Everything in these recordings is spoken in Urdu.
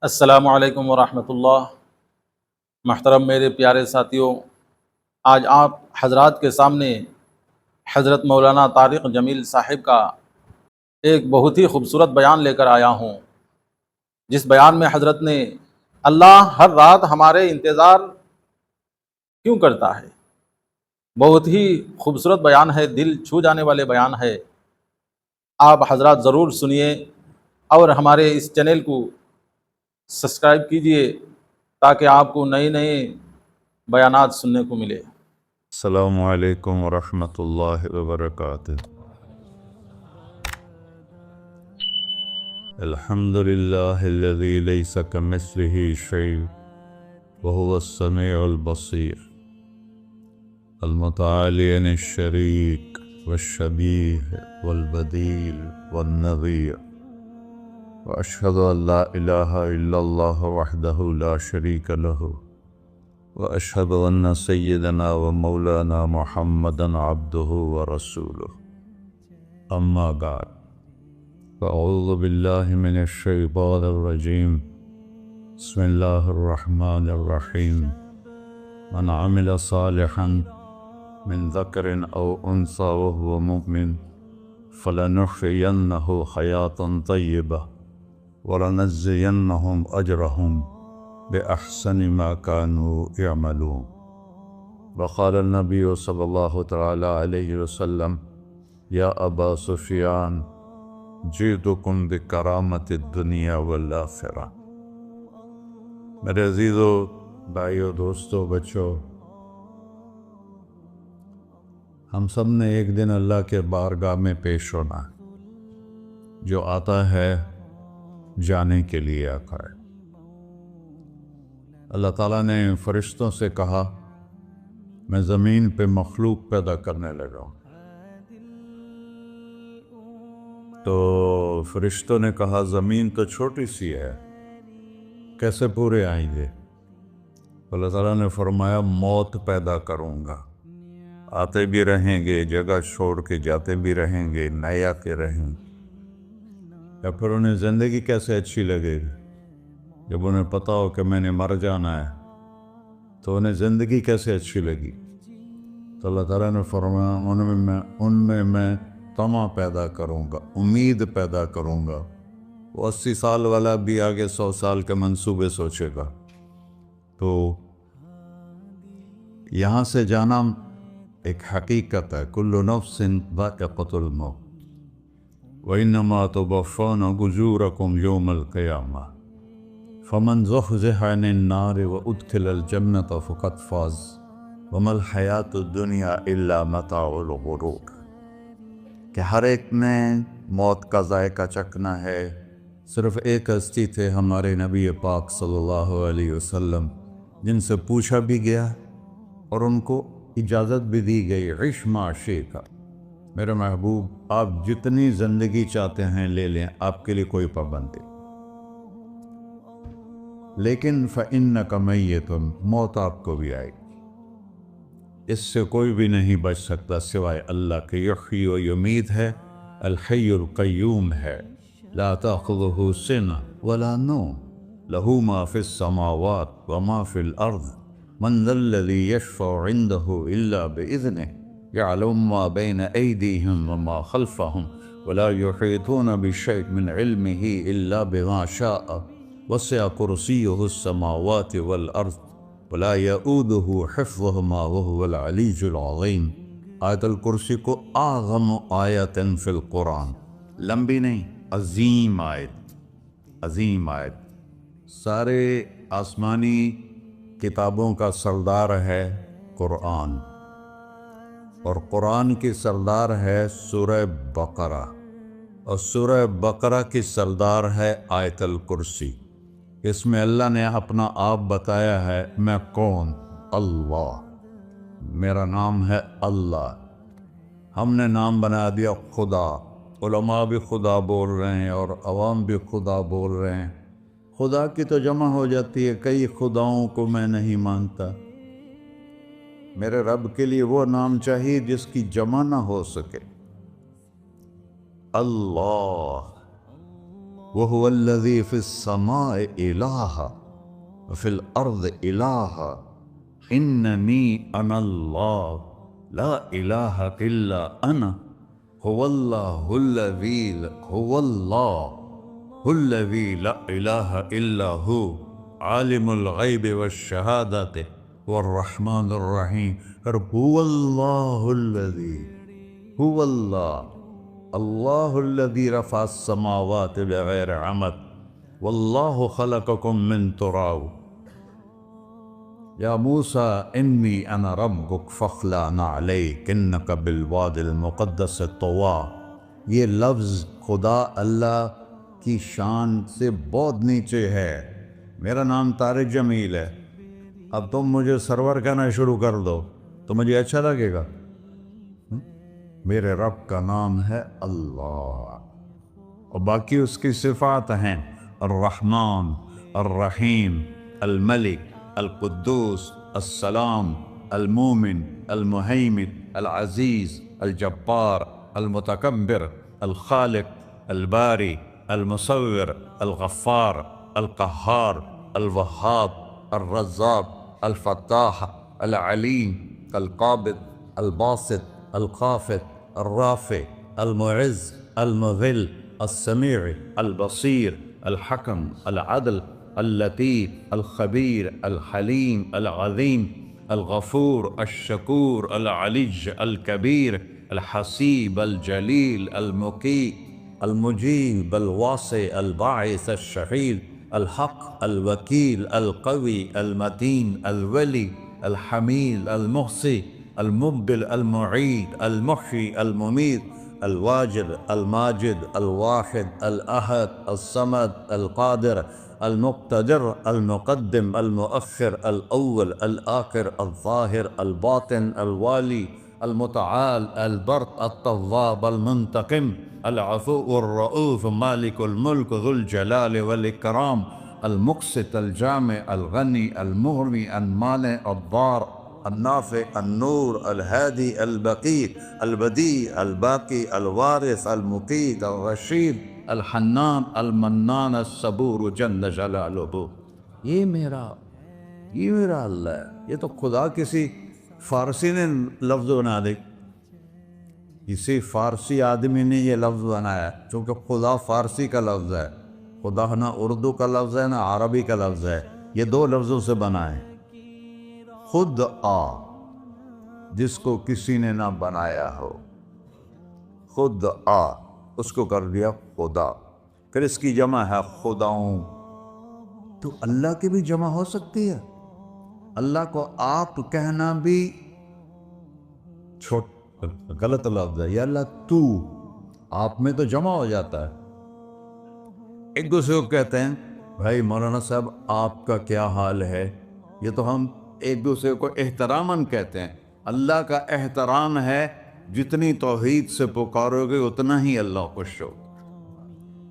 السلام علیکم ورحمۃ اللہ۔ محترم میرے پیارے ساتھیوں، آج آپ حضرات کے سامنے حضرت مولانا طارق جمیل صاحب کا ایک بہت ہی خوبصورت بیان لے کر آیا ہوں، جس بیان میں حضرت نے اللہ ہر رات ہمارے انتظار کیوں کرتا ہے، بہت ہی خوبصورت بیان ہے، دل چھو جانے والے بیان ہے۔ آپ حضرات ضرور سنیے اور ہمارے اس چینل کو سبسکرائب کیجئے تاکہ آپ کو نئے نئے بیانات سننے کو ملے۔ السلام علیکم ورحمۃ اللہ وبرکاتہ۔ الحمد للہ الذی لیس کمثلہ شیء وہو السمیع البصیر المتعالی عن الشریک والشبیہ والبدیل والنظیر، واشہد ان لا الہ الا اللہ وحدہ لا شریک لہ، واشہد ان سیدنا و مولانا محمدا عبدہ ورسولہ، اما بعد فاعوذ باللہ من الشیطان الرجیم، بسم اللہ الرحمن الرحیم۔ من عمل صالحا من ذکر او انثی وهو مؤمن فلنحیینہ حیاة طیبہ ولنجزینہم اجرہم بأحسن ما كانوا يعملون۔ وقال النبی صلی اللہ تعالی علیہ وسلم، یا ابا سفیان جئتکم بکرامت الدنیا والآخرہ۔ میرے عزیزو، بھائیو، دوستو، بچوں، ہم سب نے ایک دن اللہ کے بارگاہ میں پیش ہونا ہے۔ جو آتا ہے جانے کے لیے آتا ہے۔ اللہ تعالیٰ نے فرشتوں سے کہا، میں زمین پہ مخلوق پیدا کرنے لگا ہوں۔ تو فرشتوں نے کہا، زمین تو چھوٹی سی ہے، کیسے پورے آئیں گے؟ اللہ تعالیٰ نے فرمایا، موت پیدا کروں گا، آتے بھی رہیں گے، جگہ چھوڑ کے جاتے بھی رہیں گے، نئے آتے رہیں گے۔ یا پھر انہیں زندگی کیسے اچھی لگے گی؟ جب انہیں پتا ہو کہ میں نے مر جانا ہے تو انہیں زندگی کیسے اچھی لگی؟ تو اللہ تعالیٰ نے فرمایا، ان میں میں طمع پیدا کروں گا، امید پیدا کروں گا۔ وہ 80 سال والا بھی آگے 100 سال کے منصوبے سوچے گا۔ تو یہاں سے جانا ایک حقیقت ہے، کل نفس ذائقۃ الموت وَإِنَّمَا تُوَفَّوْنَ أُجُورَكُمْ يَوْمَ الْقِيَامَةِ فَمَنْ زُحْزِحَ عَنِ النَّارِ وَأُدْخِلَ الْجَنَّةَ فَقَدْ فَازَ وَمَا الْحَيَاةُ الدُّنْيَا إِلَّا مَتَاعُ الْغُرُورِ۔ کہ ہر ایک نے موت کا ذائقہ چکھنا ہے۔ صرف ایک ہستی تھے، ہمارے نبی پاک صلی اللہ علیہ وسلم، جن سے پوچھا بھی گیا اور ان کو اجازت بھی دی گئی، عِش مَا شِئْتَ۔ میرے محبوب، آپ جتنی زندگی چاہتے ہیں لے لیں، آپ کے لیے کوئی پابندی، لیکن فَإِنَّكَ مَيِّتٌ، موت آپ کو بھی آئے گی۔ اس سے کوئی بھی نہیں بچ سکتا سوائے اللہ کے۔ یحیی و یمیت ہے، الحی القیوم ہے، لا تأخذہ سنۃ ولا نوم، لہ ما فی السماوات وما فی الارض، من ذا الذی یشفع عنده الا بإذنہ، یعلم ما بین ایدیہم وما خلفہم، ولا یحیطون بشیء من علمہ الا بما شاء، وسع کرسیہ السماوات والارض، ولا یؤودہ حفظہما وہو العلی العظیم۔ آیت الکرسی کو اعظم آیت فی القرآن، لمبی نہیں، عظیم آیت، عظیم آیت۔ سارے آسمانی کتابوں کا سردار ہے قرآن، اور قرآن کی سردار ہے سورہ بقرہ، اور سورہ بقرہ کی سردار ہے آیت الکرسی۔ اس میں اللہ نے اپنا آپ بتایا ہے، میں کون؟ اللہ، میرا نام ہے اللہ۔ ہم نے نام بنا دیا خدا۔ علماء بھی خدا بول رہے ہیں اور عوام بھی خدا بول رہے ہیں۔ خدا کی تو جمع ہو جاتی ہے، کئی خداؤں کو میں نہیں مانتا۔ میرے رب کے لیے وہ نام چاہیے جس کی جمع نہ ہو سکے۔ اللہ، وهو الذي في السماء إله وفي الأرض إله إنني أنا الله لا إله إلا أنا هو الله الذي هو الله الذي لا إله إلا هو عالم الغيب والشهادة والرحمن الرحيم. هو الله الذي هو الله الله الذي رفع السماوات بغير عمد والله خلقكم من تراب. يا موسى إني أنا ربك فاخلع عليك إنك بالوادي المقدس طوى. یہ لفظ خدا اللہ کی شان سے بہت نیچے ہے. میرا نام طارق جمیل ہے، اب تم مجھے سرور کہنا شروع کر دو تو مجھے اچھا لگے گا؟ میرے رب کا نام ہے اللہ، اور باقی اس کی صفات ہیں الرحمن، الرحیم، الملک، القدوس، السلام، المومن، المہیمن، العزیز، الجبار، المتکبر، الخالق، الباری، المصور، الغفار، القہار، الوہاب، الرزاق، الفتاح، العلیم، القابض، الباسط، الخافض، الرافع، المعز، المذل، السميع، البصير، الحكم، العدل، اللطيف، الخبير، الحليم، العظيم، الغفور، الشكور، العلي، الكبير، الحسيب، الجليل، المقيت، المجيب، الواسع، الباعث، الشهيد، الحق، الوكيل، القوي، المتين، الولي، الحميد، المحصي، المبدل، المعيد، المحيي، المميت، الواجد، الماجد، الواحد، الأحد، الصمد، القادر، المقتدر، المقدم، المؤخر، الأول، الآخر، الظاهر، الباطن، الوالي، المتعال، البر، التواب، المنتقم، العفو، الرؤوف، مالك الملك، ذو الجلال والإكرام، المقسط، الجامع، الغني، المغني، المانع، الضار، النافع، النور، الهادي، البقي، البديع، الباقي، الوارث، المقيت، الرشيد، الحنان، المنان، الصبور جل جلالہ. یہ میرا اللہ ہے. یہ تو خدا کسی فارسی نے لفظ بنا دی، کسی فارسی آدمی نے یہ لفظ بنایا، چونکہ خدا فارسی کا لفظ ہے. خدا نہ اردو کا لفظ ہے نہ عربی کا لفظ ہے، یہ دو لفظوں سے بنا ہے. خود آ، جس کو کسی نے نہ بنایا ہو، خود آ اس کو کر دیا خدا. پھر اس کی جمع ہے خداؤں. تو اللہ کی بھی جمع ہو سکتی ہے. اللہ کو آپ کہنا بھی غلط لفظ ہے. یا اللہ تو، آپ میں تو جمع ہو جاتا ہے. ایک دوسرے کو کہتے ہیں بھائی مولانا صاحب آپ کا کیا حال ہے، یہ تو ہم ایک دوسرے کو احتراماً کہتے ہیں. اللہ کا احترام ہے جتنی توحید سے پکارو گے اتنا ہی اللہ خوش ہو.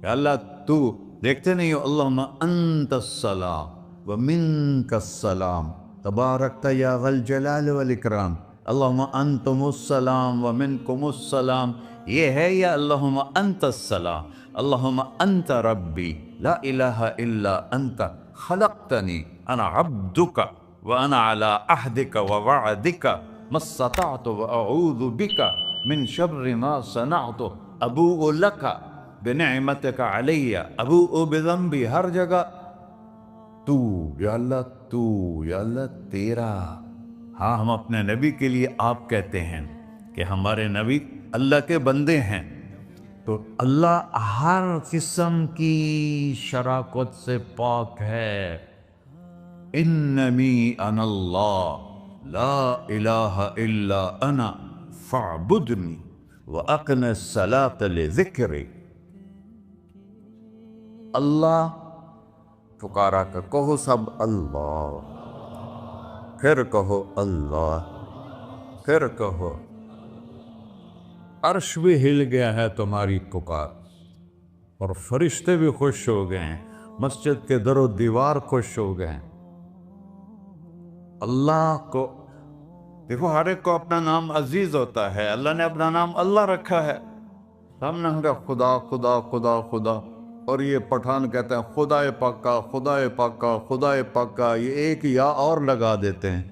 کہ اللہ تو، دیکھتے نہیں ہو اللہم انت السلام ومنک السلام تبارکت یا ذا الجلال والاکرام. اللہم انتم السلام ومنکم السلام یہ ہے، یا اللہم انت السلام، اللہم انت ربی لا الہ الا انت خلقتنی انا عبدک وانا علی عہدک ووعدک ما استطعت واعوذ بک من شر ما صنعت ابوء لک بنعمتک علی ابوء بذنبی. ہر جگہ تو، یا اللہ تو، یا اللہ تیرا. ہاں ہم اپنے نبی کے لیے آپ کہتے ہیں کہ ہمارے نبی اللہ کے بندے ہیں. تو اللہ ہر قسم کی شراکت سے پاک ہے. اننی انا اللہ لا الہ الا انا فاعبدنی واقم الصلاۃ لذکری. اللہ پکارا کر کہو سب اللہ، پھر کہو اللہ، پھر کہو. عرش بھی ہل گیا ہے تمہاری پکار، اور فرشتے بھی خوش ہو گئے ہیں، مسجد کے در و دیوار خوش ہو گئے ہیں. اللہ کو دیکھو، ہر ایک کو اپنا نام عزیز ہوتا ہے. اللہ نے اپنا نام اللہ رکھا ہے. ہم نے کہا خدا خدا خدا خدا. اور یہ پٹھان کہتے ہیں خدائے پاکا خدائے پاکا خدائے پاکا، یہ ایک یا اور لگا دیتے ہیں۔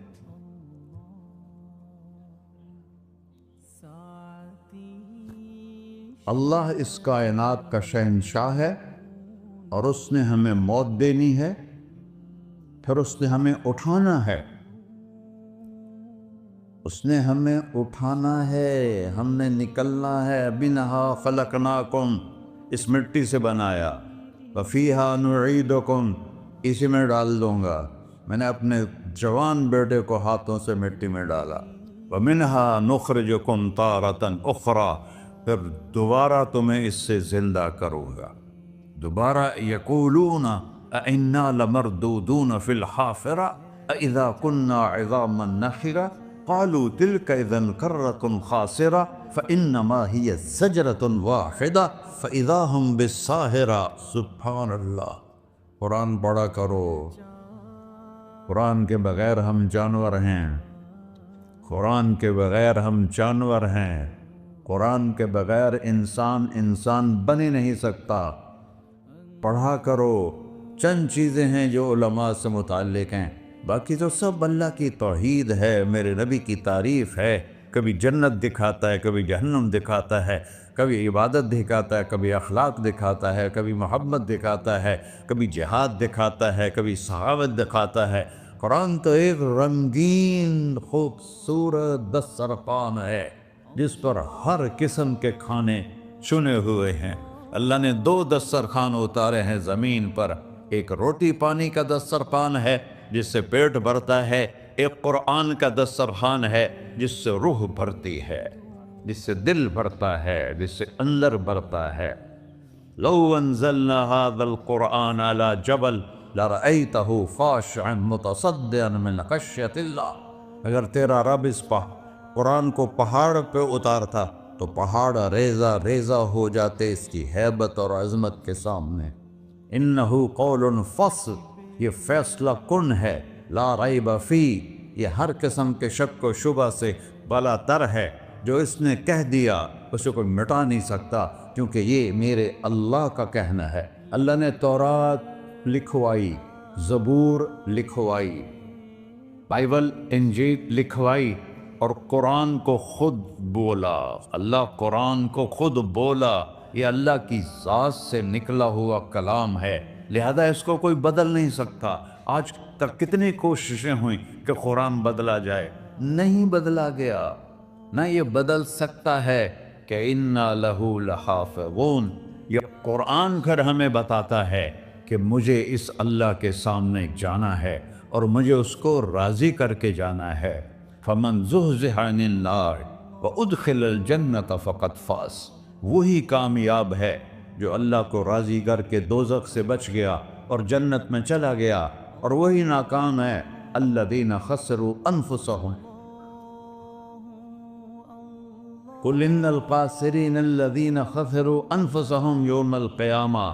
اللہ اس کائنات کا شہنشاہ ہے، اور اس نے ہمیں موت دینی ہے، پھر اس نے ہمیں اٹھانا ہے، اس نے ہمیں اٹھانا ہے، ہم نے نکلنا ہے۔ منہا خلقناکم، اس مٹی سے بنایا، وفیہا نعیدکم، اسی میں ڈال دوں گا۔ میں نے اپنے جوان بیٹے کو ہاتھوں سے مٹی میں ڈالا۔ ومنہا نخرجکم تارۃ اخری، پھر دوبارہ تمہیں اس سے زندہ کروں گا۔ دوبارہ یقولون اِنَّا لَمَرْدُودُونَ فِي الْحَافِرَةِ أَإِذَا كُنَّا عِظَامًا نَخِرَةً قَالُوا تِلْكَ إِذًا كَرَّةٌ خَاسِرَةٌ فَإِنَّمَا هِيَ زَجْرَةٌ وَاحِدَةٌ فَإِذَا هُمْ بِالسَّاهِرَةِ۔ سبحان اللہ، قرآن پڑھا کرو۔ قرآن کے بغیر ہم جانور ہیں، قرآن کے بغیر ہم جانور ہیں، قرآن کے بغیر انسان بن ہی نہیں سکتا۔ پڑھا کرو۔ چند چیزیں ہیں جو علماء سے متعلق ہیں، باقی تو سب اللہ کی توحید ہے، میرے نبی کی تعریف ہے۔ کبھی جنت دکھاتا ہے، کبھی جہنم دکھاتا ہے، کبھی عبادت دکھاتا ہے، کبھی اخلاق دکھاتا ہے، کبھی محبت دکھاتا ہے، کبھی جہاد دکھاتا ہے، کبھی سخاوت دکھاتا ہے۔ قرآن تو ایک رنگین خوبصورت دسترخوان ہے جس پر ہر قسم کے کھانے چنے ہوئے ہیں۔ اللہ نے 2 دسترخوان اتارے ہیں زمین پر، ایک روٹی پانی کا دسترخوان ہے جس سے پیٹ بھرتا ہے، ایک قرآن کا دسترخوان ہے جس سے روح بھرتی ہے، جس سے دل بھرتا ہے، جس سے اندر بھرتا ہے۔ لو انزلنا هذا القرآن على جبل لرأيته خاشعا متصدعا من خشية اللہ، اگر تیرا رب اس قرآن کو پہاڑ پہ اتارتا تو پہاڑ ریزہ ریزہ ہو جاتے اس کی ہیبت اور عظمت کے سامنے۔ انہو قول فصل، یہ فیصلہ کن ہے، لا ریب فی، یہ ہر قسم کے شک و شبہ سے بلا تر ہے۔ جو اس نے کہہ دیا اسے کوئی مٹا نہیں سکتا، کیونکہ یہ میرے اللہ کا کہنا ہے۔ اللہ نے تورات لکھوائی، زبور لکھوائی، بائبل انجیل لکھوائی، اور قرآن کو خود بولا۔ اللہ قرآن کو خود بولا، یہ اللہ کی ذات سے نکلا ہوا کلام ہے، لہذا اس کو کوئی بدل نہیں سکتا۔ آج تک کتنی کوششیں ہوئیں کہ قرآن بدلا جائے، نہیں بدلا گیا، نہ یہ بدل سکتا ہے کہ اِنَّا لَهُ لَحَافِظُونَ۔ یہ قرآن پھر ہمیں بتاتا ہے کہ مجھے اس اللہ کے سامنے جانا ہے اور مجھے اس کو راضی کر کے جانا ہے۔ فَمَنْ زُحْزِحَ عَنِ النَّارِ وَأُدْخِلَ الْجَنَّةَ فَقَدْ فَازَ، وہی کامیاب ہے جو اللہ کو راضی کر کے دوزخ سے بچ گیا اور جنت میں چلا گیا، اور وہی ناکام ہے الَّذِينَ خَسِرُوا أَنفُسَهُمْ قُلْ إِنَّ الْخَاسِرِينَ الَّذِينَ خَسِرُوا أَنفُسَهُمْ يَوْمَ الْقِيَامَةِ۔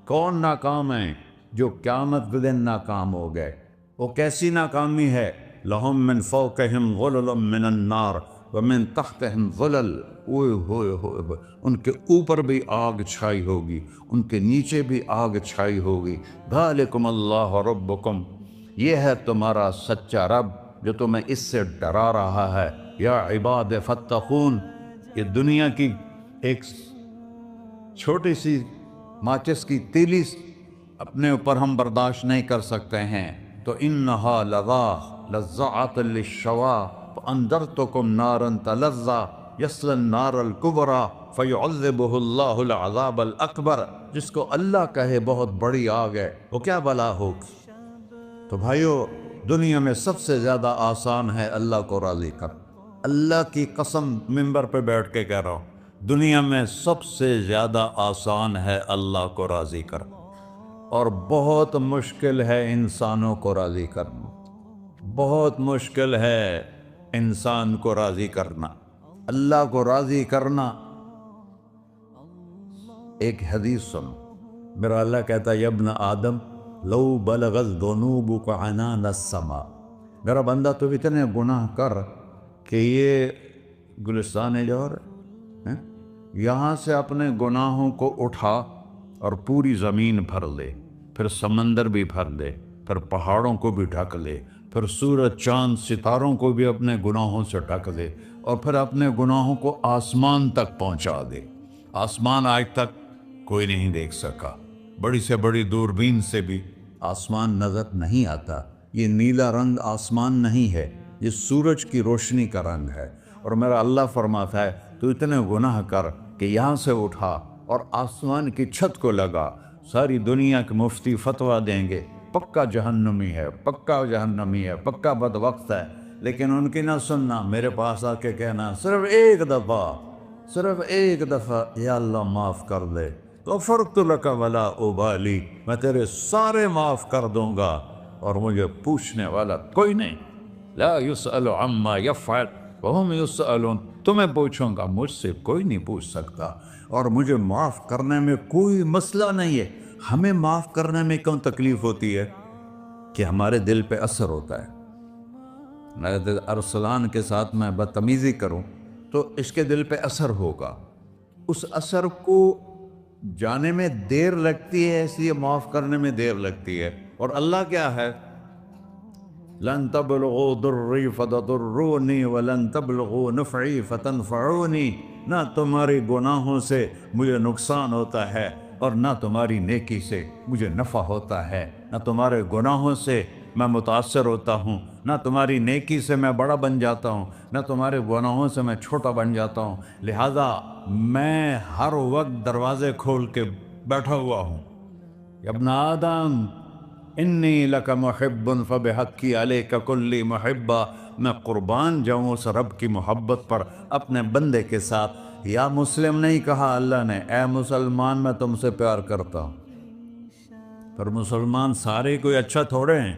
کون ناکام ہیں؟ جو قیامت کے دن ناکام ہو گئے۔ وہ کیسی ناکامی ہے؟ لَهُم مِّن فَوْقِهِمْ ظُلُلٌ مِّنَ النَّارِ وَمِن تَحْتِهِمْ ظُلَلٌ، ہوئے ان کے اوپر بھی آگ چھائی ہوگی، ان کے نیچے بھی آگ چھائی ہوگی۔ ذَلِكُمُ اللَّهُ رَبُّكُمْ، یہ ہے تمہارا سچا رب جو تمہیں اس سے ڈرا رہا ہے۔ یا عباد فاتقون، یہ دنیا کی ایک چھوٹی سی ماچس کی تیلی اپنے اوپر ہم برداشت نہیں کر سکتے ہیں، تو انہا لَظَّاءَةٌ لِلشَّوَىٰ فَأَنذَرْتُكُمْ نَارًا تَلَظَّىٰ يَصْلَى النَّارَ الْكُبْرَىٰ فَيُعَذِّبُهُ اللَّهُ الْعَذَابَ الْأَكْبَرَ۔ جس کو اللہ کہے بہت بڑی آگ ہے، وہ کیا بلا ہوگی؟ تو بھائیو، دنیا میں سب سے زیادہ آسان ہے اللہ کو راضی کر۔ اللہ کی قسم منبر پہ بیٹھ کے کہہ رہا ہوں، دنیا میں سب سے زیادہ آسان ہے اللہ کو راضی کر، اور بہت مشکل ہے انسانوں کو راضی کرنا، بہت مشکل ہے انسان کو راضی کرنا۔ اللہ کو راضی کرنا، ایک حدیث سنو، میرا اللہ کہتا ہے یا ابن آدم لو بلغت ذنوبک عنان السماء، میرا بندہ تو اتنے گناہ کر کہ یہ گلستان جوہر یہاں سے اپنے گناہوں کو اٹھا اور پوری زمین بھر لے، پھر سمندر بھی بھر لے، پھر پہاڑوں کو بھی ڈھک لے، پھر سورج چاند ستاروں کو بھی اپنے گناہوں سے ڈھک دے، اور پھر اپنے گناہوں کو آسمان تک پہنچا دے۔ آسمان آج تک کوئی نہیں دیکھ سکا، بڑی سے بڑی دوربین سے بھی آسمان نظر نہیں آتا۔ یہ نیلا رنگ آسمان نہیں ہے، یہ سورج کی روشنی کا رنگ ہے۔ اور میرا اللہ فرماتا ہے تو اتنے گناہ کر کہ یہاں سے اٹھا اور آسمان کی چھت کو لگا، ساری دنیا کے مفتی فتویٰ دیں گے پکا جہنمی ہے، پکا جہنمی ہے، پکا بدبخت ہے، لیکن ان کی نہ سننا، میرے پاس آ کے کہنا صرف ایک دفعہ یا اللہ معاف کر دے، غفرت لک ولا ابالی، میں تیرے سارے معاف کر دوں گا اور مجھے پوچھنے والا کوئی نہیں۔ لا یسأل عما یفعل وہم یسألون، تمہیں پوچھوں گا، مجھ سے کوئی نہیں پوچھ سکتا، اور مجھے معاف کرنے میں کوئی مسئلہ نہیں ہے۔ ہمیں معاف کرنے میں کیوں تکلیف ہوتی ہے؟ کہ ہمارے دل پہ اثر ہوتا ہے۔ میرے دل ارسلان کے ساتھ میں بدتمیزی کروں تو اس کے دل پہ اثر ہوگا، اس اثر کو جانے میں دیر لگتی ہے، اس لیے معاف کرنے میں دیر لگتی ہے۔ اور اللہ کیا ہے؟ لن تبلغوا ضری فتضرونی ولن تبلغوا نفعی فتنفعونی، نہ تمہاری گناہوں سے مجھے نقصان ہوتا ہے اور نہ تمہاری نیکی سے مجھے نفع ہوتا ہے، نہ تمہارے گناہوں سے میں متاثر ہوتا ہوں، نہ تمہاری نیکی سے میں بڑا بن جاتا ہوں، نہ تمہارے گناہوں سے میں چھوٹا بن جاتا ہوں، لہذا میں ہر وقت دروازے کھول کے بیٹھا ہوا ہوں۔ یا ابن آدم انی لک محب فبحقی علیک کلی محبہ، میں قربان جاؤں اس رب کی محبت پر اپنے بندے کے ساتھ۔ یا مسلم نہیں کہا اللہ نے، اے مسلمان میں تم سے پیار کرتا ہوں۔ پر مسلمان سارے کوئی اچھا تھوڑے ہیں،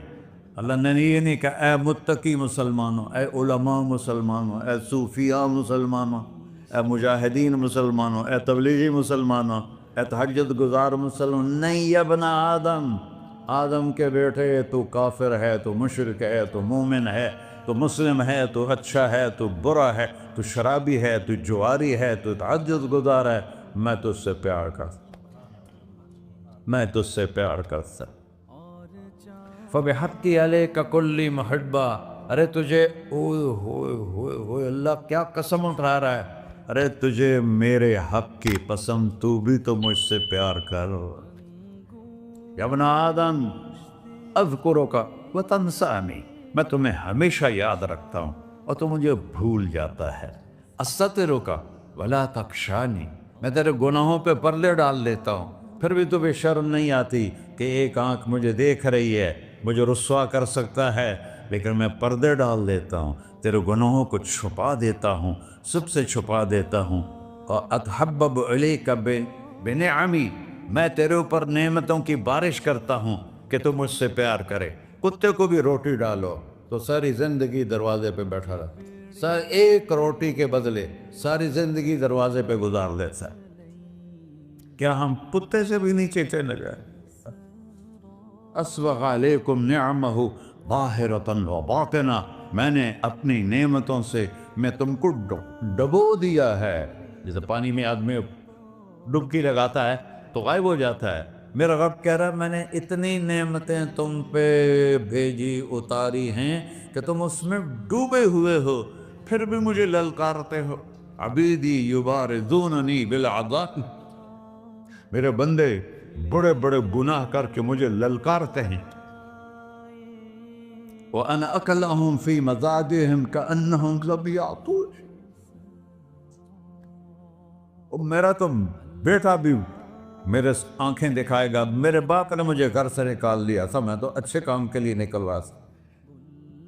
اللہ نے یہ نہیں کہا اے متقی مسلمانوں، اے علماء مسلمانوں، اے صوفیاء مسلمانوں، اے مجاہدین مسلمانوں، اے تبلیغی مسلمانوں، اے تہجد گزار مسلمان، نہیں یا ابن آدم، آدم کے بیٹے، تو کافر ہے، تو مشرک ہے، تو مومن ہے، تو مسلم ہے، تو اچھا ہے، تو برا ہے، تو شرابی ہے، تو جواری ہے، تو تہجد گزار ہے، میں تجھ سے پیار کرتا، میں تجھ سے پیار کرتا۔ فبحقی علیک کلی محبہ، ارے تجھے اوئے ہوئے ہوئے ہوئے، اللہ کیا قسم اٹھا رہا ہے، ارے تجھے میرے حق کی قسم، تو بھی تو مجھ سے پیار کر۔ یا ابن آدم اذکرک وتنسانی، میں تمہیں ہمیشہ یاد رکھتا ہوں اور تو مجھے بھول جاتا ہے۔ استترک ولا تخشانی، میں تیرے گناہوں پہ پردے ڈال دیتا ہوں، پھر بھی تمہیں شرم نہیں آتی کہ ایک آنکھ مجھے دیکھ رہی ہے، مجھے رسوا کر سکتا ہے، لیکن میں پردے ڈال دیتا ہوں، تیرے گناہوں کو چھپا دیتا ہوں، سب سے چھپا دیتا ہوں۔ اور اتحبب الیک بنعمی، میں تیرے اوپر نعمتوں کی بارش کرتا ہوں کہ تو مجھ سے پیار کرے۔ کتے کو بھی روٹی ڈالو تو ساری زندگی دروازے پہ بیٹھا رہا، ایک روٹی کے بدلے ساری زندگی دروازے پہ گزار دیتا ہے۔ کیا ہم کتے سے بھی نیچے چلے گئے؟ اسبغ علیکم نعمہ ظاہرۃ و باطنہ، میں نے اپنی نعمتوں سے میں تم کو ڈبو دیا ہے۔ جیسے پانی میں آدمی ڈبکی لگاتا ہے تو غائب ہو جاتا ہے، میرا رب کہہ رہا ہے میں نے اتنی نعمتیں تم پہ بھیجی، اتاری ہیں کہ تم اس میں ڈوبے ہوئے ہو، پھر بھی مجھے للکارتے ہو۔ عبیدی یبارزوننی بالعذاب، میرے بندے بڑے بڑے گناہ کر کے مجھے للکارتے ہیں۔ وَأَنَا أَكْلَهُمْ فِي مَزَاجِهِمْ كَأَنَّهُمْ لَمْ يَعْطُونِ، اور میرا تو بیٹا بھی میرے آنکھیں دکھائے گا، میرے باپ نے مجھے گھر سے نکال دیا تھا، میں تو اچھے کام کے لیے نکل رہا تھا،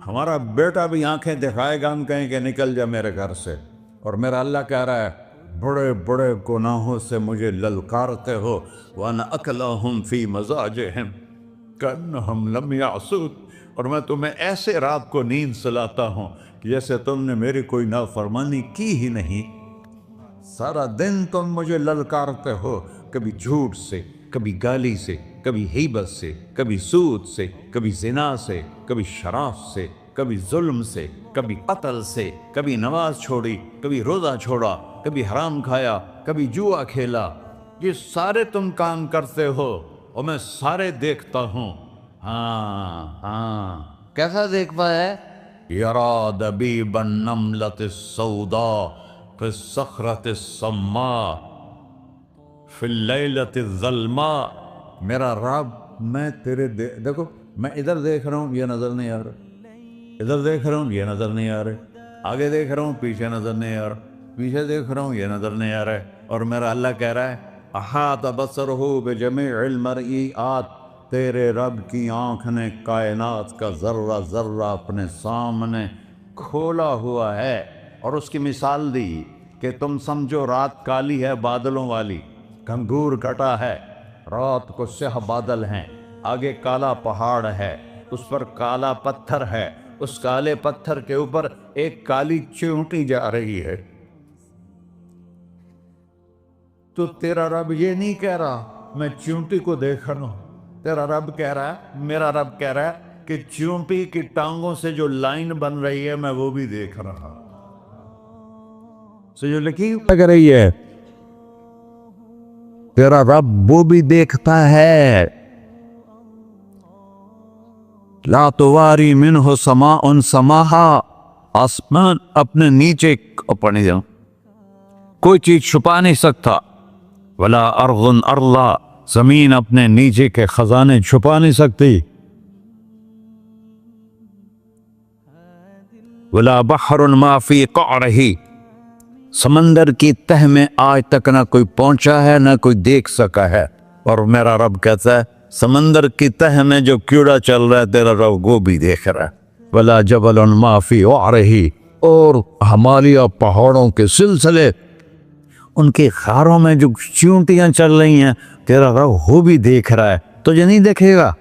ہمارا بیٹا بھی آنکھیں دکھائے گا، ہم کہیں کہ نکل جا میرے گھر سے، اور میرا اللہ کہہ رہا ہے بڑے بڑے گناہوں سے مجھے للکارتے ہو۔ وَأَنَا أَكْلَهُمْ فِي مَزَاجِهِمْ كَأَنَّهُمْ لَمْ يَعْصُونِ، اور میں تمہیں ایسے رات کو نیند سلاتا ہوں کہ جیسے تم نے میری کوئی نافرمانی کی ہی نہیں۔ سارا دن تم مجھے للکارتے ہو، کبھی جھوٹ سے، کبھی گالی سے، کبھی غیبت سے، کبھی سود سے، کبھی زنا سے، کبھی شراب سے، کبھی ظلم سے، کبھی قتل سے، کبھی نماز چھوڑی، کبھی روزہ چھوڑا، کبھی حرام کھایا، کبھی جوا کھیلا۔ یہ سارے تم کام کرتے ہو اور میں سارے دیکھتا ہوں. ہاں کیسا دیکھتا ہے؟ یرا دبیب النملۃ السوداء فی الصخرۃ الصماء فی اللیلۃ الظلماء. میرا رب میں تیرے دیکھو میں ادھر دیکھ رہا ہوں یہ نظر نہیں آ رہا، ادھر دیکھ رہا ہوں یہ نظر نہیں آ رہا، آگے دیکھ رہا ہوں پیچھے نظر نہیں آ رہا، پیچھے دیکھ رہا ہوں یہ نظر نہیں آ رہا ہے. اور میرا اللہ کہہ رہا ہے احاط بصرہ بجمیع المرئیات، تیرے رب کی آنکھ نے کائنات کا ذرہ ذرہ اپنے سامنے کھولا ہوا ہے. اور اس کی مثال دی کہ تم سمجھو رات کالی ہے بادلوں والی، گھنگور کٹا ہے، رات کو سیاہ بادل ہیں، آگے کالا پہاڑ ہے، اس پر کالا پتھر ہے، اس کالے پتھر کے اوپر ایک کالی چیونٹی جا رہی ہے. تو تیرا رب یہ نہیں کہہ رہا میں چیونٹی کو دیکھ رہا ہوں، تیرا رب کہہ رہا ہے، میرا رب کہہ رہا ہے کہ چیونٹی کی ٹانگوں سے جو لائن بن رہی ہے میں وہ بھی دیکھ رہا ہوں. جو لکیر لگ رہی ہے تیرا رب وہ بھی دیکھتا ہے. لا تواری منہ سماء سماہا، آسمان اپنے نیچے اپنے کوئی چیز چھپا نہیں سکتا. ولا ارض ارضا، زمین اپنے نیچے کے خزانے چھپا نہیں سکتی. ولا بحر ما فی قعرہ، سمندر کی تہ میں آج تک نہ کوئی پہنچا ہے نہ کوئی دیکھ سکا ہے. اور میرا رب کہتا ہے سمندر کی تہ میں جو کیڑا چل رہا ہے تیرا رب وہ بھی دیکھ رہا ہے. ولا جبل ما فی وعرہ، اور ہمالیہ پہاڑوں کے سلسلے ان کے خاروں میں جو چیونٹیاں چل رہی ہیں تیرا رب وہ بھی دیکھ رہا ہے. تجھے نہیں دیکھے گا؟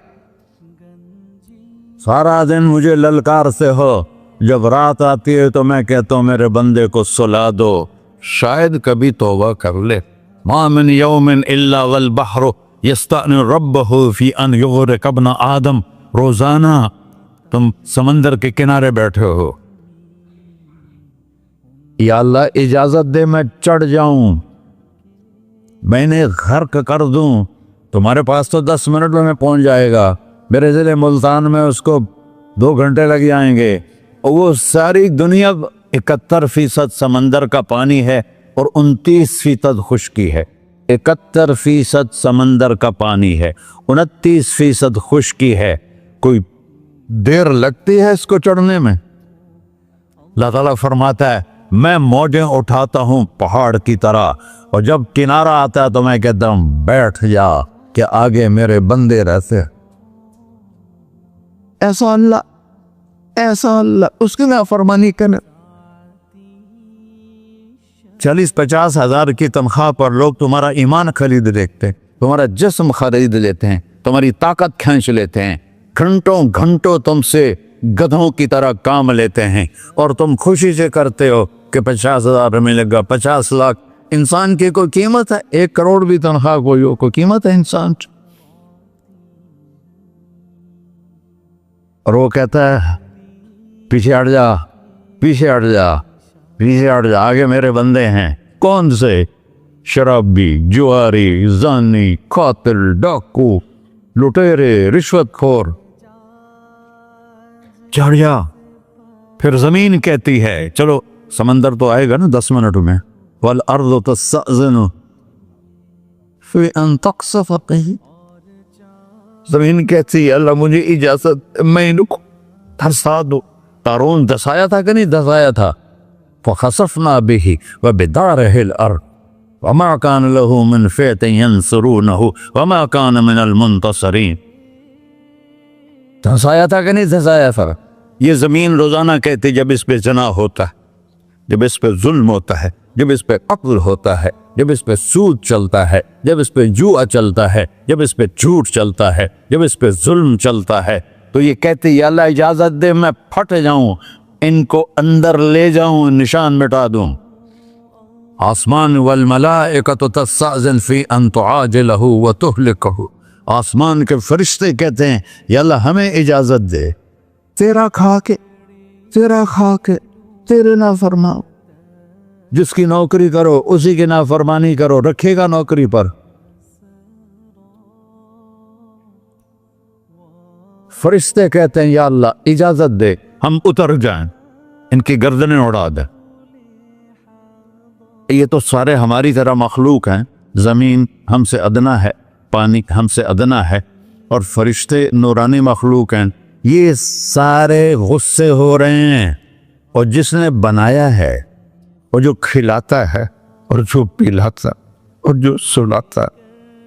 سارا دن مجھے للکارتے ہو، جب رات آتی ہے تو میں کہتا ہوں میرے بندے کو سلا دو، شاید کبھی توبہ کر لے. ما من یوم الا والبحر یستأن ربہ فی ان یغرق ابن آدم. روزانہ تم سمندر کے کنارے بیٹھے ہو، یا اللہ اجازت دے میں چڑھ جاؤں، میں نے غرق کر دوں. تمہارے پاس تو 10 منٹ میں پہنچ جائے گا، میرے ضلع ملتان میں اس کو 2 گھنٹے لگ جائیں گے. اور وہ ساری دنیا 71% سمندر کا پانی ہے اور 29% خشکی ہے. 71% سمندر کا پانی ہے، 29% خشکی ہے. کوئی دیر لگتی ہے اس کو چڑھنے میں؟ اللہ تعالیٰ فرماتا ہے میں موجیں اٹھاتا ہوں پہاڑ کی طرح، اور جب کنارہ آتا ہے تو میں کہتا ہوں بیٹھ جا کہ آگے میرے بندے رہتے. ایسا اللہ اس کی نافرمانی کرے. 40-50 ہزار کی تنخواہ پر لوگ تمہارا ایمان خرید لیتے ہیں، تمہارا جسم خرید لیتے ہیں، تمہاری طاقت کھینچ لیتے ہیں، گھنٹوں تم سے گدھوں کی طرح کام لیتے ہیں، اور تم خوشی سے کرتے ہو کہ 50,000 ملے گا، 50 لاکھ. انسان کی کوئی قیمت ہے؟ 1 کروڑ بھی تنخواہ کوئی قیمت ہے انسان؟ اور وہ کہتا ہے پیچھے ہٹ جا، پیچھے ہٹ جا، پیچھے ہٹ جا، آگے میرے بندے ہیں. کون سے؟ شرابی، جواری، زانی، قاتل، ڈاکو، لٹیرے، رشوت خور. چڑھ جا. پھر زمین کہتی ہے چلو سمندر تو آئے گا نا 10 منٹ میں. والارض تستأذن فی ان تقصف قیل، زمین کہتی ہے اللہ مجھے اجازت، میں ان کو دھسا دو. قارون دھسایا تھا کہ نہیں دھسایا تھا؟ فخسفنا به وبداره الارض وما كان له من فئة ينصرونه وما كان من المنتصرين. دھسایا تھا کہ نہیں دھسایا تھا؟ یہ زمین روزانہ کہتی جب اس پہ زنا ہوتا ہے، جب اس پہ ظلم ہوتا ہے، جب اس پہ قتل ہوتا ہے، جب اس پہ سود چلتا ہے، جب اس پہ جوا چلتا ہے، جب اس پہ جھوٹ چلتا ہے، جب اس پہ ظلم چلتا ہے، تو یہ کہتے یا اللہ اجازت دے میں پھٹ جاؤں، ان کو اندر لے جاؤں، نشان مٹا دوں. آسمان والملائکۃ تستأذن فی ان تعاجلہ وتہلکہ، آسمان کے فرشتے کہتے ہیں یا اللہ ہمیں اجازت دے، تیرا کھا کے تیرے نافرماؤ. جس کی نوکری کرو اسی کی نافرمانی کرو، رکھے گا نوکری پر؟ فرشتے کہتے ہیں یا اللہ اجازت دے ہم اتر جائیں، ان کی گردنیں اڑا دیں۔ یہ تو سارے ہماری طرح مخلوق ہیں، زمین ہم سے ادنا ہے، پانی ہم سے ادنا ہے، اور فرشتے نورانی مخلوق ہیں، یہ سارے غصے ہو رہے ہیں۔ اور جس نے بنایا ہے، اور جو کھلاتا ہے، اور جو پلاتا، اور جو سلاتا،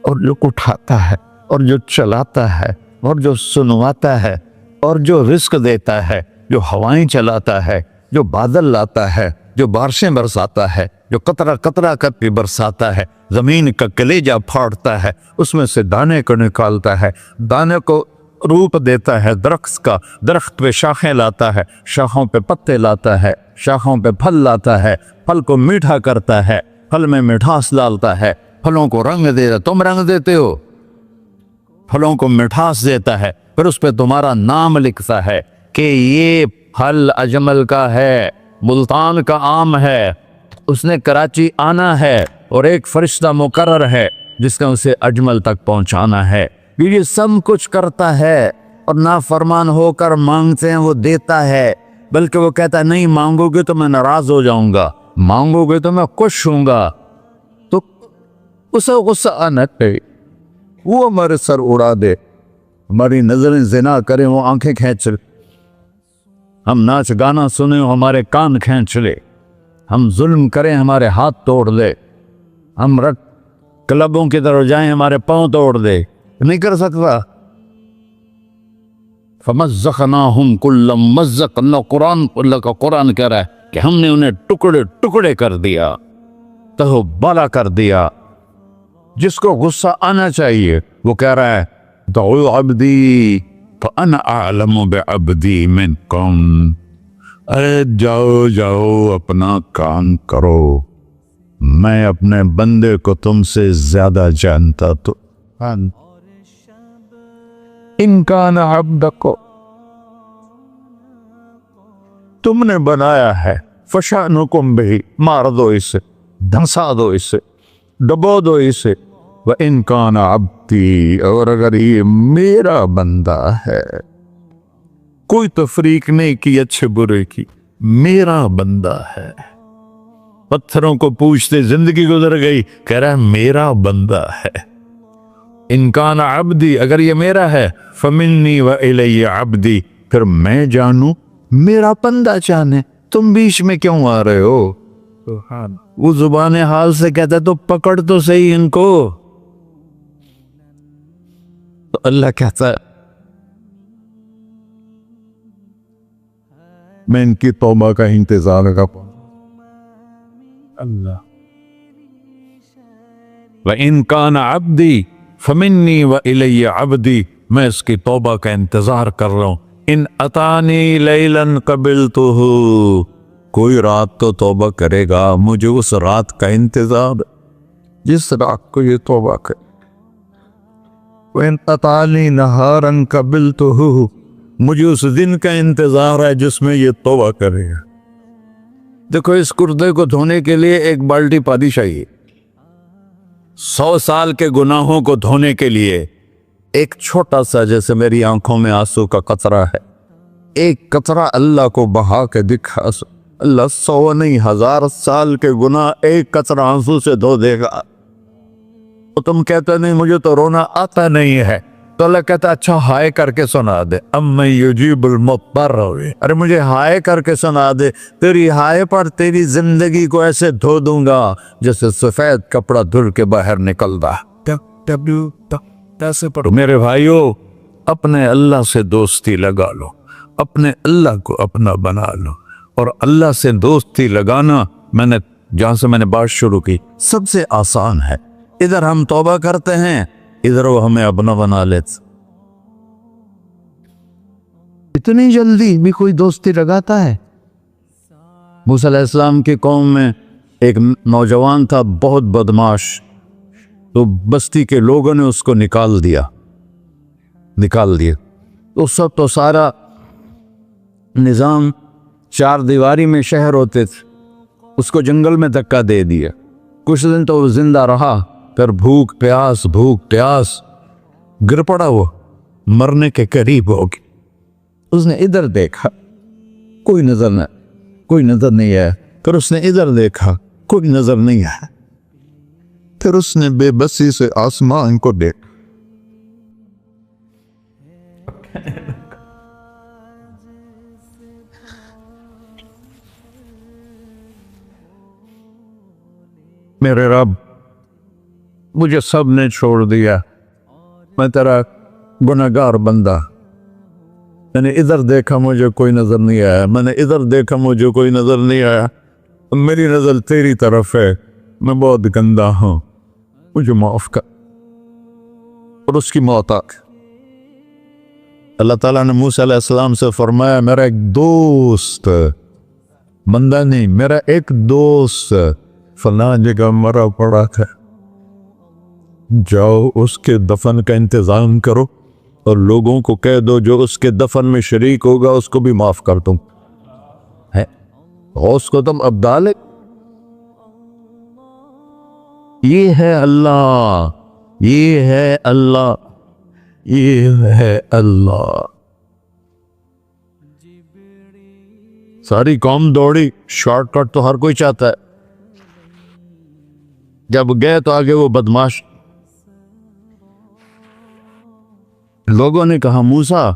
اور جو اٹھاتا ہے، اور جو چلاتا ہے، اور جو سنواتا ہے، اور جو رزق دیتا ہے، جو ہوائیں چلاتا ہے، جو بادل لاتا ہے، جو بارشیں برساتا ہے، جو قطرہ قطرہ کر کے برساتا ہے، زمین کا کلیجہ پھاڑتا ہے، اس میں سے دانے کو نکالتا ہے، دانے کو روپ دیتا ہے درخت کا، درخت پہ شاخیں لاتا ہے، شاخوں پہ پتے لاتا ہے، شاخوں پہ پھل لاتا ہے، پھل کو میٹھا کرتا ہے، پھل میں مٹھاس ڈالتا ہے، پھلوں کو رنگ دیتا، تم رنگ دیتے ہو، پھلوں کو مٹھاس دیتا ہے، پھر اس پہ تمہارا نام لکھتا ہے کہ یہ پھل اجمل کا ہے، ملتان کا آم ہے، اس نے کراچی آنا ہے، اور ایک فرشتہ مقرر ہے جس نے اسے اجمل تک پہنچانا ہے۔ یہ سب کچھ کرتا ہے، اور نافرمان ہو کر مانگتے ہیں وہ دیتا ہے، بلکہ وہ کہتا ہے نہیں مانگو گے تو میں ناراض ہو جاؤں گا، مانگو گے تو میں خوش ہوں گا۔ تو اسے غصہ آنا چاہیے، وہ ہمارے سر اڑا دے، ہماری نظریں زنا کریں وہ آنکھیں کھینچ لے، ہم ناچ گانا سنیں وہ ہمارے کان کھینچ لے، ہم ظلم کریں ہمارے ہاتھ توڑ دے، ہم کلبوں کی طرف جائیں ہمارے پاؤں توڑ دے، نہیں کر سکتا۔ فَمَزَّقْنَاهُمْ كُلَّ مُمَزَّقٍ، اللہ کا قرآن کہہ رہا ہے کہ ہم نے انہیں ٹکڑے ٹکڑے کر دیا، تہو بالا کر دیا۔ جس کو غصہ آنا چاہیے وہ کہہ رہا ہے دعو عبدی فَأَنَا أَعْلَمُ بِعَبْدِي مِنْكُمْ، ارے جاؤ جاؤ اپنا کام کرو، میں اپنے بندے کو تم سے زیادہ جانتا تو ان کان عبدک، تم نے بنایا ہے، فشانکم بہی، مار دو اسے، دھنسا دو اسے، ڈبو دو اسے، وَإِن كَانَ عَبْدِي، اور اگر یہ میرا بندہ ہے، کوئی تفریق نہیں کی اچھے برے کی، میرا بندہ ہے۔ پتھروں کو پوچھتے زندگی گزر گئی، کہہ رہا ہے میرا بندہ ہے۔ ان کان عبدی، اگر یہ میرا ہے، فمنی و الی عبدی، پھر میں جانوں میرا بندہ جانے، تم بیچ میں کیوں آ رہے ہو؟ وہ زبان حال سے کہتا ہے تو پکڑ تو صحیح ان کو۔ تو اللہ کہتا ہے میں ان کی توبہ کا انتظار کرتا ہوں۔ اللہ وَإِن كَانَ عَبْدِي فَمِنِّي وَإِلَيَّ عَبْدِي، میں اس کی توبہ کا انتظار کر رہا ہوں۔ ان اتانی لیلاً قبلتہ، کوئی رات تو توبہ کرے گا، مجھے اس رات کا انتظار، جس رات کو یہ توبہ کرے۔ وَإِن اتانی نہاراً قبلتہ، مجھے اس دن کا انتظار ہے جس میں یہ توبہ کرے گا۔ دیکھو اس کردے کو دھونے کے لیے ایک بالٹی پانی چاہیے، 100 سال کے گناہوں کو دھونے کے لیے ایک چھوٹا سا، جیسے میری آنکھوں میں آنسو کا قطرہ ہے، ایک قطرہ اللہ کو بہا کے دکھا، اللہ 100 نہیں 1000 سال کے گناہ ایک قطرہ آنسو سے دھو دے گا۔ تو تم کہتے نہیں مجھے تو رونا آتا نہیں ہے، تو اللہ کہتا اچھا ہائے کر کے سنا دے، اَمَّن یُجِیبُ الْمُضْطَرَّ، ارے مجھے ہائے کر کے سنا دے، تیری ہائے پر تیری زندگی کو ایسے دھو دوں گا جیسے سفید کپڑا دھل کے باہر نکلتا۔ میرے بھائیو، اپنے اللہ سے دوستی لگا لو، اپنے اللہ کو اپنا بنا لو، اور اللہ سے دوستی لگانا جہاں سے میں نے بات شروع کی سب سے آسان ہے۔ ادھر ہم توبہ کرتے ہیں، ادھر وہ ہمیں اپنا بنا لیتے۔ اتنی جلدی بھی کوئی دوستی لگاتا ہے؟ موسیٰ علیہ السلام کی قوم میں ایک نوجوان تھا بہت بدماش، تو بستی کے لوگوں نے اس کو نکال دیا۔ تو سب تو سارا نظام 4 دیواری میں شہر ہوتے تھے، اس کو جنگل میں دھکا دے دیا۔ کچھ دن تو وہ زندہ رہا، پھر بھوک پیاس گر پڑا وہ، مرنے کے قریب ہو گئی. اس نے ادھر دیکھا, کوئی نظر نہیں آیا. پھر اس نے ادھر دیکھا, کوئی نظر نہیں آیا. پھر اس نے بے بسی سے آسمان کو دیکھا. میرے رب, مجھے سب نے چھوڑ دیا, میں تیرا گناہگار بندہ. میں نے ادھر دیکھا مجھے کوئی نظر نہیں آیا, میں نے ادھر دیکھا مجھے کوئی نظر نہیں آیا. میری نظر تیری طرف ہے, میں بہت گندا ہوں, مجھے معاف کر. اور اس کی موت آ گئی. اللہ تعالیٰ نے موسیٰ علیہ السلام سے فرمایا, میرا ایک دوست, بندہ نہیں, میرا ایک دوست فلاں جگہ مرا پڑا تھا, جاؤ اس کے دفن کا انتظام کرو اور لوگوں کو کہہ دو جو اس کے دفن میں شریک ہوگا اس کو بھی معاف کر دوں. غوث کو تم ابدال. یہ ہے اللہ, یہ ہے اللہ, یہ ہے اللہ. ساری قوم دوڑی, شارٹ کٹ تو ہر کوئی چاہتا ہے. جب گئے تو آگے وہ بدماش. لوگوں نے کہا موسیٰ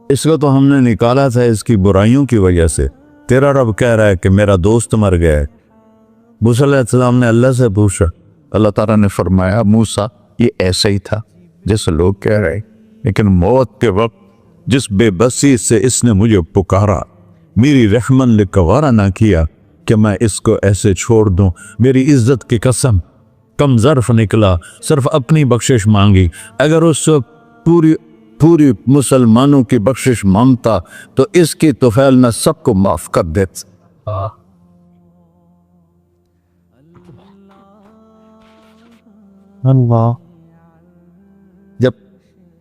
اس کو تو ہم نے نکالا تھا اس کی برائیوں کی وجہ سے, تیرا رب کہہ رہا ہے کہ میرا دوست مر گیا ہے. موسیٰ علیہ السلام نے اللہ سے پوچھا, اللہ تعالیٰ نے فرمایا موسیٰ یہ ایسا ہی تھا جیسے لوگ کہہ رہے, لیکن موت کے وقت جس بے بسی سے اس نے مجھے پکارا, میری رحمن نے گوارا نہ کیا کہ میں اس کو ایسے چھوڑ دوں. میری عزت کی قسم, کم ظرف نکلا, صرف اپنی بخشش مانگی. اگر اس پوری مسلمانوں کی بخشش مانگتا تو اس کی طفیل نہ سب کو معاف کر دیتا. اللہ جب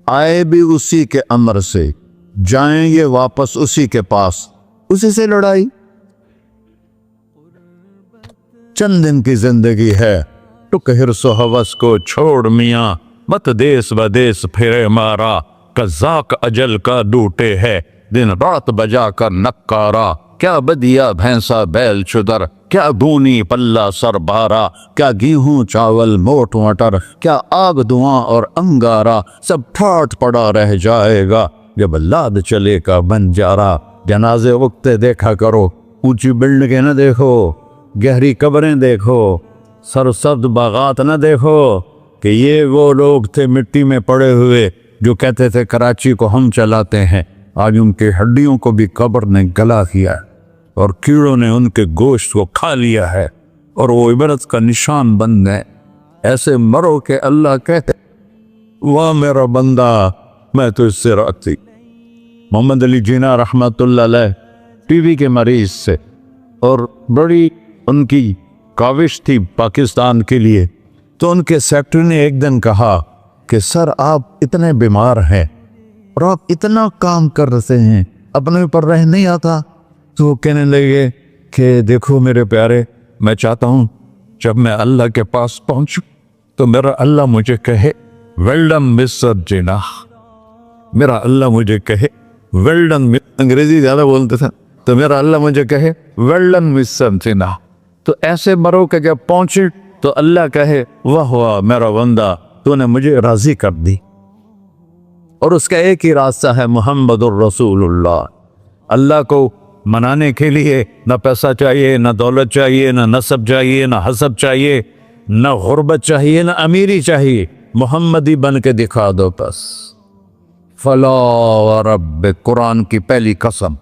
آئے بھی اسی کے امر سے, جائیں یہ واپس اسی کے پاس, اسی سے لڑائی. چند دن کی زندگی ہے, ٹک حرص و ہوس کو چھوڑ میاں, مت دیس بدیس پھرے مارا. قزاق اجل کا ڈوٹے ہے, دن رات بجا کر نکارا. کیا بدیا بھینسا بیل چدر, کیا گونی پلہ سر بارا. کیا گیہوں چاول موٹ مٹر, کیا آگ دھواں اور انگارا. سب ٹھاٹ پڑا رہ جائے گا جب لاد چلے کا بنجارا. جنازے اگتے دیکھا کرو, اونچی بلڈنگیں نہ دیکھو, گہری قبریں دیکھو, سرسبز باغات نہ دیکھو کہ یہ وہ لوگ تھے مٹی میں پڑے ہوئے جو کہتے تھے کراچی کو ہم چلاتے ہیں. آج ان کے ہڈیوں کو بھی قبر نے گلا کیا اور کیڑوں نے ان کے گوشت کو کھا لیا ہے اور وہ عبرت کا نشان بن گئے. ایسے مرو کہ اللہ کہتے واہ میرا بندہ میں تو اس سے راضی. محمد علی جناح رحمت اللہ علیہ ٹی وی کے مریض سے, اور بڑی ان کی کاوش تھی پاکستان کے لیے. تو ان کے سیکٹری نے ایک دن کہا کہ سر آپ اتنے بیمار ہیں اور آپ اتنا کام کر رہے ہیں, اپنے اوپر رہ نہیں آتا. تو وہ کہنے لگے کہ دیکھو میرے پیارے, میں چاہتا ہوں جب میں اللہ کے پاس پہنچوں تو میرا اللہ مجھے کہے ویل ڈن مسٹر جناح. میرا اللہ مجھے کہے ویل ڈن, انگریزی زیادہ بولتے تھے, تو میرا اللہ مجھے کہے ویل ڈن مسٹر جناح. تو ایسے مرو کہ جب پہنچے تو اللہ کہے واہ واہ میرا بندہ تو نے مجھے راضی کر دی. اور اس کا ایک ہی راستہ ہے محمد الرسول اللہ. اللہ کو منانے کے لیے نہ پیسہ چاہیے, نہ دولت چاہیے, نہ نسب چاہیے, نہ حسب چاہیے, نہ غربت چاہیے, نہ امیری چاہیے. محمدی بن کے دکھا دو بس. فلا وربک, قرآن کی پہلی قسم,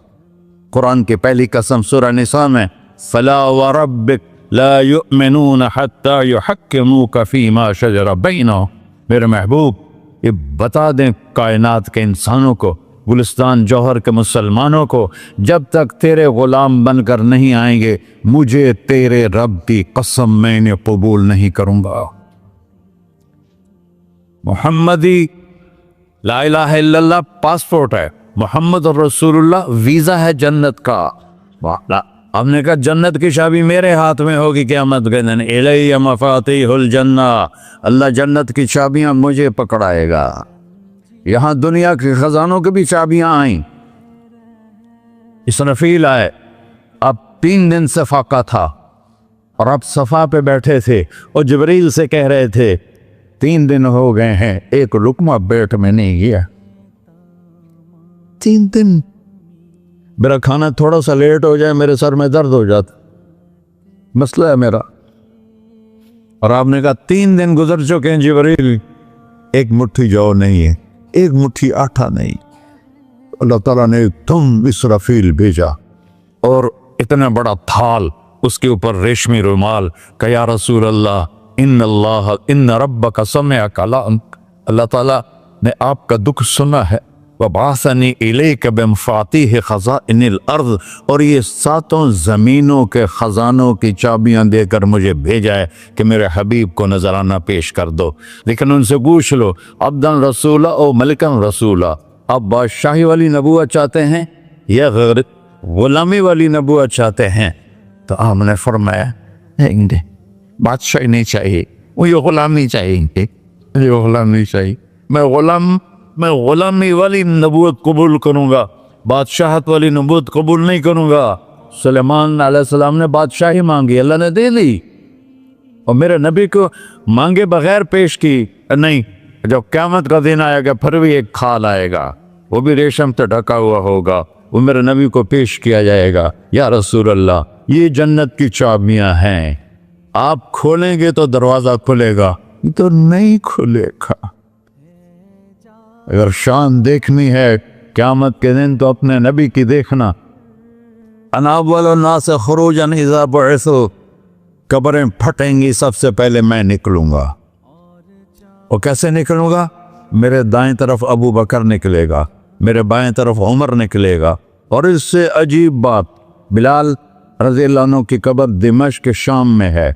قرآن کی پہلی قسم سورہ نساء میں, فلا وربک لا یؤمنون حتی یحکموک فیما شجر بینہم. میرے محبوب یہ بتا دیں کائنات کے انسانوں کو, گلستان جوہر کے مسلمانوں کو, جب تک تیرے غلام بن کر نہیں آئیں گے مجھے تیرے رب کی قسم میں انہیں قبول نہیں کروں گا. محمدی لا الہ الا اللہ پاسپورٹ ہے, محمد رسول اللہ ویزا ہے جنت کا. ہم نے کہا جنت کی چابی میرے ہاتھ میں ہوگی قیامت کے دن, الی مفاتیح الجنہ, اللہ جنت کی چابیاں مجھے پکڑائے گا. یہاں دنیا کے خزانوں کی بھی چابیاں آئیں۔ اسرافیل آئے، اب 3 دن سے فاقہ تھا اور اب صفا پہ بیٹھے تھے اور جبریل سے کہہ رہے تھے 3 دن ہو گئے ہیں، ایک لقمہ پیٹ میں نہیں گیا۔ 3 دن میرا کھانا تھوڑا سا لیٹ ہو جائے میرے سر میں درد ہو جاتا، مسئلہ ہے میرا۔ اور آپ نے کہا 3 دن گزر چکے ہیں جبریل، ایک مٹھی جو نہیں ہے، ایک مٹھی آٹا نہیں۔ اللہ تعالیٰ نے تم اسرافیل بھیجا اور اتنا بڑا تھال، اس کے اوپر ریشمی رومال، کہ یا رسول اللہ ان ربک سمع کلامک، اللہ تعالیٰ نے آپ کا دکھ سنا ہے۔ وَبَعَثَنِي إِلَيْكَ بِمَفَاتِيحِ خَزَائِنِ الْأَرْضِ، اور یہ 7 زمینوں کے خزانوں کی چابیاں دے کر مجھے بھیجا ہے کہ میرے حبیب کو نذرانہ پیش کر دو۔ لیکن ان سے پوچھ لو عبدًا رسولہ او ملکن رسولہ، آپ بادشاہی والی نبوت چاہتے ہیں یا غلامی والی نبوت چاہتے ہیں؟ تو آپ نے فرمایا نہیں، بادشاہی نہیں چاہیے، مجھے غلامی چاہیے، مجھے غلامی چاہیے، میں غلامی والی نبوت قبول کروں گا، بادشاہت والی نبوت قبول نہیں کروں گا۔ سلیمان علیہ السلام نے بادشاہی مانگی، اللہ نے دے دی، اور میرے نبی کو مانگے بغیر پیش کی نہیں۔ جب قیامت کا دن آئے گا پھر بھی ایک کھال آئے گا، وہ بھی ریشم سے ڈھکا ہوا ہوگا، وہ میرے نبی کو پیش کیا جائے گا، یا رسول اللہ یہ جنت کی چابیاں ہیں، آپ کھولیں گے تو دروازہ کھلے گا، تو نہیں کھلے گا۔ اگر شان دیکھنی ہے قیامت کے دن تو اپنے نبی کی دیکھنا۔ انا اول الناس خروجا اذا بعثوا، قبریں پھٹیں گی سب سے پہلے میں نکلوں گا، اور کیسے نکلوں گا؟ میرے دائیں طرف ابو بکر نکلے گا، میرے بائیں طرف عمر نکلے گا، اور اس سے عجیب بات، بلال رضی اللہ عنہ کی قبر دمشق کے شام میں ہے،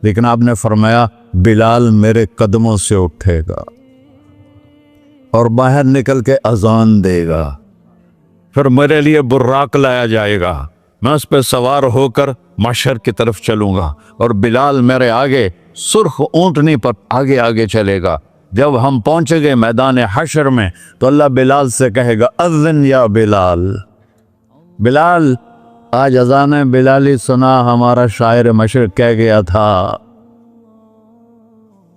لیکن آپ نے فرمایا بلال میرے قدموں سے اٹھے گا اور باہر نکل کے اذان دے گا، پھر میرے لیے براق لایا جائے گا، میں اس پہ سوار ہو کر محشر کی طرف چلوں گا، اور بلال میرے آگے سرخ اونٹنی پر آگے آگے چلے گا۔ جب ہم پہنچے گئے میدان حشر میں تو اللہ بلال سے کہے گا اذن یا بلال، بلال آج اذان بلالی سنا، ہمارا شاعر مشرق کہہ گیا تھا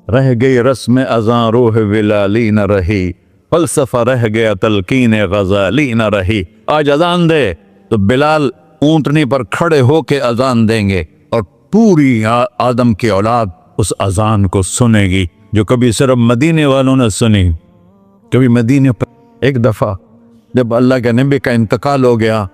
رہ گئی رسم اذان روح بلالی نہ رہی، فلسفہ رہ گیا تلقین غزالی نہ رہی۔ آج اذان دے تو بلال اونٹنی پر کھڑے ہو کے اذان دیں گے، اور پوری آدم کی اولاد اس اذان کو سنے گی جو کبھی صرف مدینے والوں نے سنی۔ کبھی مدینے پر ایک دفعہ جب اللہ کے نبی کا انتقال ہو گیا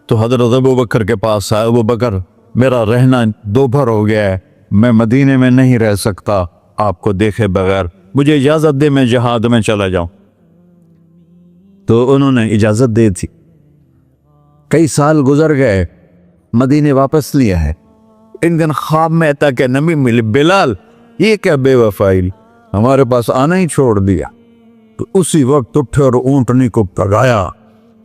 تو حضرت ابو بکر کے پاس آیا، ابو بکر میرا رہنا دوپہر ہو گیا ہے، میں مدینے میں نہیں رہ سکتا آپ کو دیکھے بغیر، مجھے اجازت دے میں جہاد میں چلا جاؤں۔ تو انہوں نے اجازت دے تھی۔ کئی سال گزر گئے، مدینے واپس لیا ہے، ان دن خواب میں تھا کہ نبی ملے، بلال یہ کیا بے وفائی، ہمارے پاس آنا ہی چھوڑ دیا۔ تو اسی وقت اٹھے اور اونٹنی کو پگایا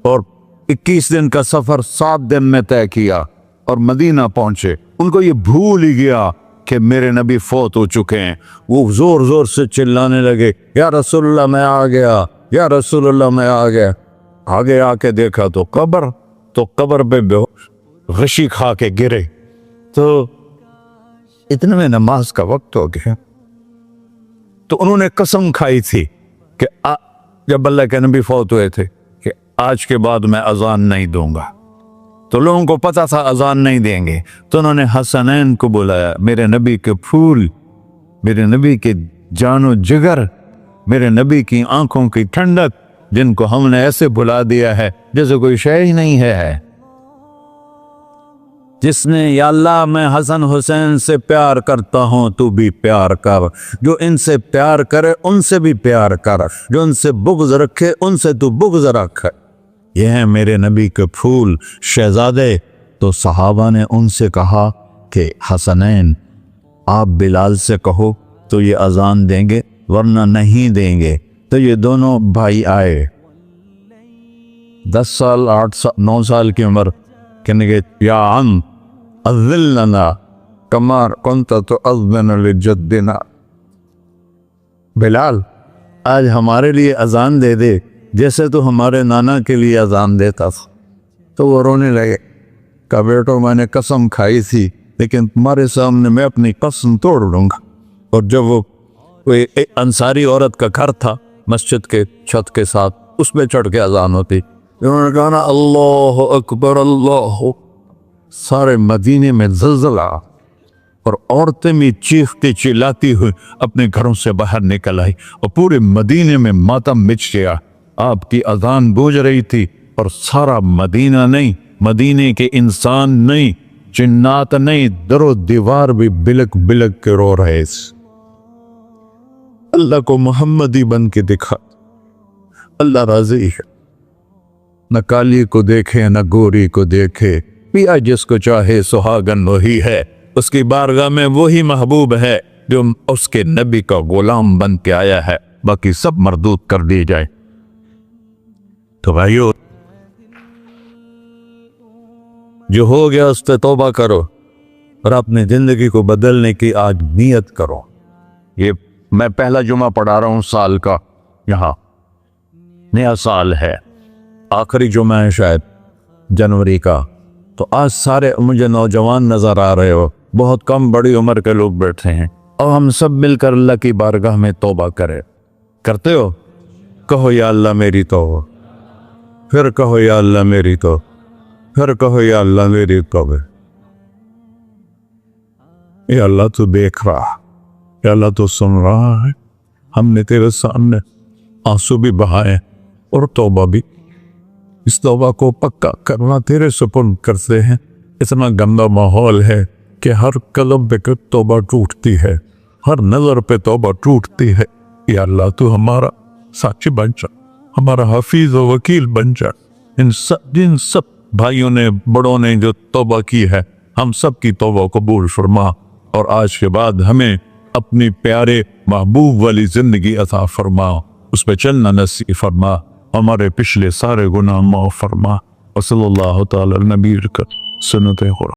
اور 21 دن کا سفر 7 دن میں طے کیا اور مدینہ پہنچے۔ ان کو یہ بھول ہی گیا کہ میرے نبی فوت ہو چکے ہیں۔ وہ زور زور سے چلانے لگے یا رسول اللہ میں آ گیا، یا رسول اللہ میں آ گیا۔ آگے آ کے دیکھا تو قبر پہ غشی کھا کے گرے۔ تو اتنے میں نماز کا وقت ہو گیا، تو انہوں نے قسم کھائی تھی کہ جب اللہ کے نبی فوت ہوئے تھے کہ آج کے بعد میں اذان نہیں دوں گا۔ تو لوگوں کو پتا تھا اذان نہیں دیں گے، تو انہوں نے حسنین کو بلایا، میرے نبی کے پھول، میرے نبی کے جان و جگر، میرے نبی کی آنکھوں کی ٹھنڈک، جن کو ہم نے ایسے بلا دیا ہے جیسے کوئی شے ہی نہیں ہے۔ جس نے یا اللہ میں حسن حسین سے پیار کرتا ہوں تو بھی پیار کر، جو ان سے پیار کرے ان سے بھی پیار کر، جو ان سے بغض رکھے ان سے تو بغض رکھ۔ یہ ہیں میرے نبی کے پھول شہزادے۔ تو صحابہ نے ان سے کہا کہ حسنین آپ بلال سے کہو تو یہ اذان دیں گے، ورنہ نہیں دیں گے۔ تو یہ دونوں بھائی آئے، 10 سال 8 سال 9 سال کی عمر، کہنے گے یا عم اذن لنا کما کنت تؤذن لجدنا، بلال آج ہمارے لیے اذان دے دے جیسے تو ہمارے نانا کے لیے اذان دیتا تھا۔ تو وہ رونے لگے، کہا بیٹو میں نے قسم کھائی تھی لیکن تمہارے سامنے میں اپنی قسم توڑ لوں گا۔ اور جب وہ کوئی انصاری عورت کا گھر تھا مسجد کے چھت کے ساتھ، اس پہ چڑھ کے اذان ہوتی، انہوں نے کہا نا اللہ اکبر اللہ، سارے مدینے میں زلزلہ اور عورتیں بھی چیختی چلاتی ہوئی اپنے گھروں سے باہر نکل آئی اور پورے مدینے میں ماتم مچ گیا۔ آپ کی اذان گونج رہی تھی اور سارا مدینہ نہیں، مدینے کے انسان نہیں، جنات نہیں، در و دیوار بھی بلک بلک کے رو رہے تھے۔ اللہ کو محمدی بن کے دکھا، اللہ راضی ہے، نہ کالی کو دیکھے نہ گوری کو دیکھے، پیا جس کو چاہے سہاگن وہی ہے، اس کی بارگاہ میں وہی محبوب ہے جو اس کے نبی کا غلام بن کے آیا ہے، باقی سب مردود کر دی جائے۔ تو بھائیو جو ہو گیا اس پہ توبہ کرو اور اپنی زندگی کو بدلنے کی آج نیت کرو۔ یہ میں پہلا جمعہ پڑھا رہا ہوں سال کا، یہاں نیا سال ہے، آخری جمعہ ہے شاید جنوری کا، تو آج سارے مجھے نوجوان نظر آ رہے ہو، بہت کم بڑی عمر کے لوگ بیٹھے ہیں، اور ہم سب مل کر اللہ کی بارگاہ میں توبہ کرتے ہو؟ کہو یا اللہ میری توبہ، پھر کہو یا اللہ میری توبہ، پھر کہو یا اللہ میری توبہ۔ یا اللہ تو دیکھ رہا، یا اللہ تو سن رہا ہے، ہم نے تیرے سامنے آنسو بھی بہائے اور توبہ بھی، اس توبہ کو پکا کرنا تیرے سپرد کرتے ہیں۔ اتنا گندا ماحول ہے کہ ہر قلب پہ توبہ ٹوٹتی ہے، ہر نظر پہ توبہ ٹوٹتی ہے۔ یا اللہ تو ہمارا ساتھی بن جا، ہمارا حفیظ و وکیل بن جا۔ جن سب بھائیوں نے بڑوں نے جو توبہ کی ہے، ہم سب کی توبہ قبول فرما، اور آج کے بعد ہمیں اپنی پیارے محبوب والی زندگی عطا فرما، اس پہ چلنا نصیب فرما، ہمارے پچھلے سارے گناہ معاف فرما۔ وصلی اللہ تعالی علی نبی سنت